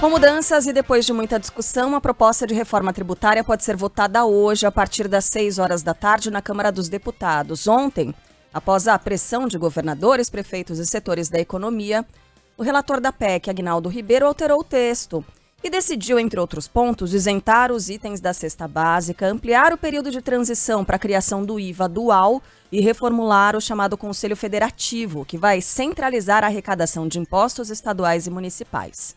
Com mudanças e depois de muita discussão, a proposta de reforma tributária pode ser votada hoje a partir das 6 horas da tarde na Câmara dos Deputados. Ontem, após a pressão de governadores, prefeitos e setores da economia, o relator da PEC, Aguinaldo Ribeiro, alterou o texto e decidiu, entre outros pontos, isentar os itens da cesta básica, ampliar o período de transição para a criação do IVA dual e reformular o chamado Conselho Federativo, que vai centralizar a arrecadação de impostos estaduais e municipais.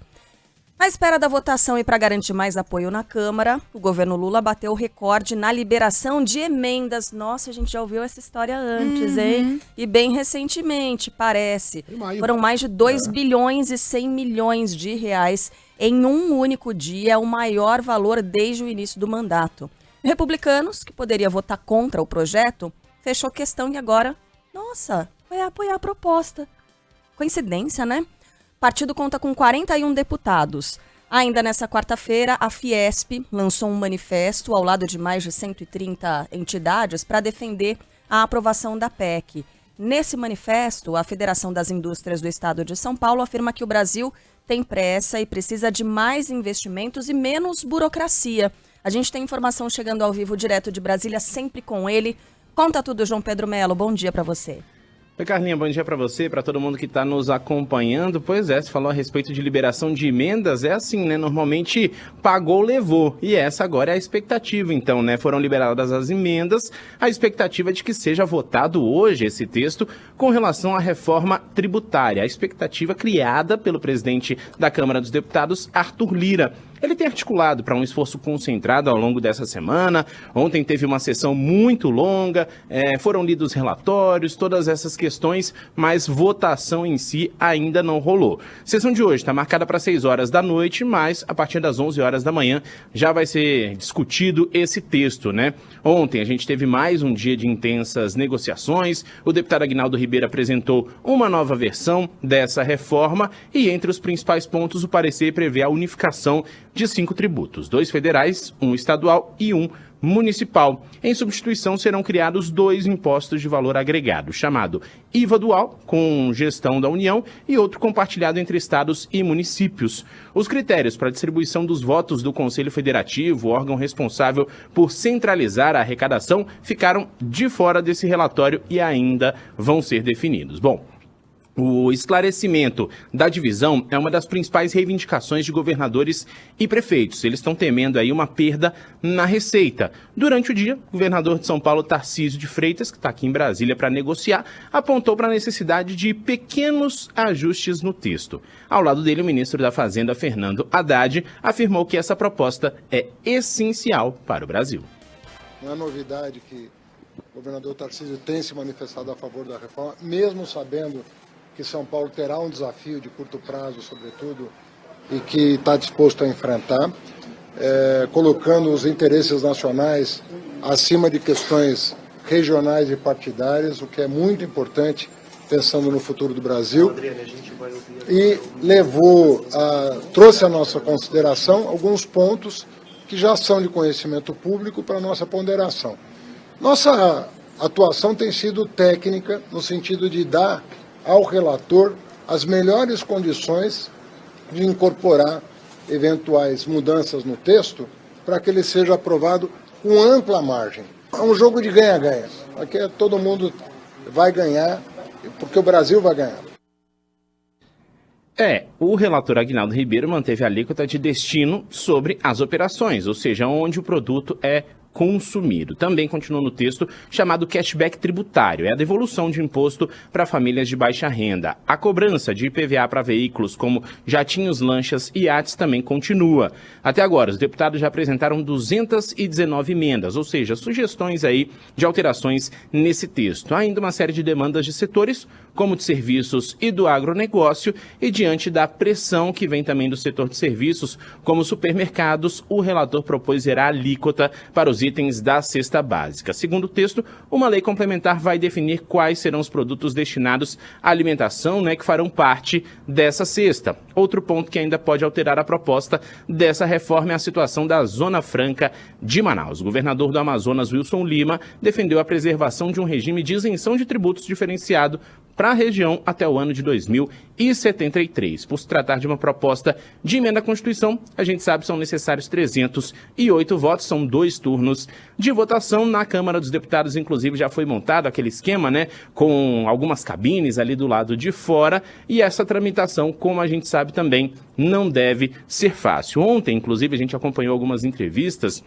À espera da votação e para garantir mais apoio na Câmara, o governo Lula bateu o recorde na liberação de emendas. Nossa, a gente já ouviu essa história antes, hein? E bem recentemente, parece. Foram mais de 2 bilhões e 100 milhões de reais em um único dia, o maior valor desde o início do mandato. Republicanos, que poderia votar contra o projeto, fechou questão e agora, nossa, vai apoiar a proposta. Coincidência, né? O partido conta com 41 deputados. Ainda nessa quarta-feira, a Fiesp lançou um manifesto ao lado de mais de 130 entidades para defender a aprovação da PEC. Nesse manifesto, a Federação das Indústrias do Estado de São Paulo afirma que o Brasil tem pressa e precisa de mais investimentos e menos burocracia. A gente tem informação chegando ao vivo direto de Brasília, sempre com ele. Conta tudo, João Pedro Melo. Bom dia para você. Oi, Carlinha, bom dia para você, para todo mundo que está nos acompanhando. Pois é, você falou a respeito de liberação de emendas, é assim, né? Normalmente pagou, levou. E essa agora é a expectativa, então, né? Foram liberadas as emendas, a expectativa é de que seja votado hoje esse texto com relação à reforma tributária. A expectativa criada pelo presidente da Câmara dos Deputados, Arthur Lira. Ele tem articulado para um esforço concentrado ao longo dessa semana. Ontem teve uma sessão muito longa, foram lidos relatórios, todas essas questões, mas votação em si ainda não rolou. A sessão de hoje está marcada para 6 horas da noite, mas a partir das 11 horas da manhã já vai ser discutido esse texto, né? Ontem a gente teve mais um dia de intensas negociações. O deputado Aguinaldo Ribeiro apresentou uma nova versão dessa reforma e entre os principais pontos o parecer prevê a unificação de 5 tributos, 2 federais, 1 estadual e 1 municipal. Em substituição serão criados 2 impostos de valor agregado, chamado IVA dual, com gestão da União, e outro compartilhado entre estados e municípios. Os critérios para a distribuição dos votos do Conselho Federativo, órgão responsável por centralizar a arrecadação, ficaram de fora desse relatório e ainda vão ser definidos. Bom, o esclarecimento da divisão é uma das principais reivindicações de governadores e prefeitos. Eles estão temendo aí uma perda na receita. Durante o dia, o governador de São Paulo, Tarcísio de Freitas, que está aqui em Brasília para negociar, apontou para a necessidade de pequenos ajustes no texto. Ao lado dele, o ministro da Fazenda, Fernando Haddad, afirmou que essa proposta é essencial para o Brasil. Não é novidade que o governador Tarcísio tem se manifestado a favor da reforma, mesmo sabendo que São Paulo terá um desafio de curto prazo, sobretudo, e que está disposto a enfrentar, colocando os interesses nacionais acima de questões regionais e partidárias, o que é muito importante, pensando no futuro do Brasil, e trouxe à nossa consideração alguns pontos que já são de conhecimento público para a nossa ponderação. Nossa atuação tem sido técnica, no sentido de dar ao relator as melhores condições de incorporar eventuais mudanças no texto para que ele seja aprovado com ampla margem. É um jogo de ganha-ganha. Aqui todo mundo vai ganhar, porque o Brasil vai ganhar. O relator Aguinaldo Ribeiro manteve a alíquota de destino sobre as operações, ou seja, onde o produto é consumido. Também continua no texto chamado cashback tributário, é a devolução de imposto para famílias de baixa renda. A cobrança de IPVA para veículos como jatinhos, lanchas e iates também continua. Até agora, os deputados já apresentaram 219 emendas, ou seja, sugestões aí de alterações nesse texto. Há ainda uma série de demandas de setores, como de serviços e do agronegócio, e diante da pressão que vem também do setor de serviços, como supermercados, o relator propôs zerar a alíquota para os itens da cesta básica. Segundo o texto, uma lei complementar vai definir quais serão os produtos destinados à alimentação, que farão parte dessa cesta. Outro ponto que ainda pode alterar a proposta dessa reforma é a situação da Zona Franca de Manaus. O governador do Amazonas, Wilson Lima, defendeu a preservação de um regime de isenção de tributos diferenciado para a região até o ano de 2073. Por se tratar de uma proposta de emenda à Constituição, a gente sabe que são necessários 308 votos, são 2 turnos de votação. Na Câmara dos Deputados, inclusive, já foi montado aquele esquema, né, com algumas cabines ali do lado de fora, e essa tramitação, como a gente sabe também, não deve ser fácil. Ontem, inclusive, a gente acompanhou algumas entrevistas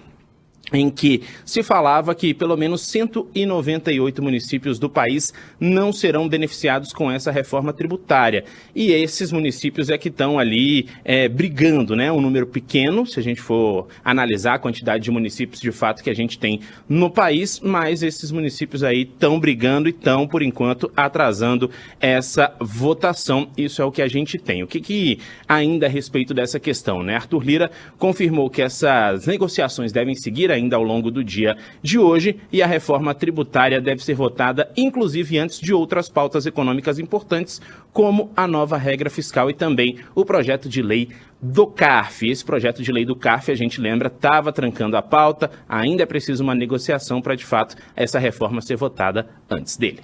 em que se falava que pelo menos 198 municípios do país não serão beneficiados com essa reforma tributária. E esses municípios é que estão ali brigando, né? Um número pequeno, se a gente for analisar a quantidade de municípios de fato que a gente tem no país, mas esses municípios aí estão brigando e estão, por enquanto, atrasando essa votação. Isso é o que a gente tem. O que ainda a respeito dessa questão, né? Arthur Lira confirmou que essas negociações devem seguir ainda ao longo do dia de hoje, e a reforma tributária deve ser votada, inclusive antes de outras pautas econômicas importantes, como a nova regra fiscal e também o projeto de lei do CARF. Esse projeto de lei do CARF, a gente lembra, estava trancando a pauta, ainda é preciso uma negociação para, de fato, essa reforma ser votada antes dele.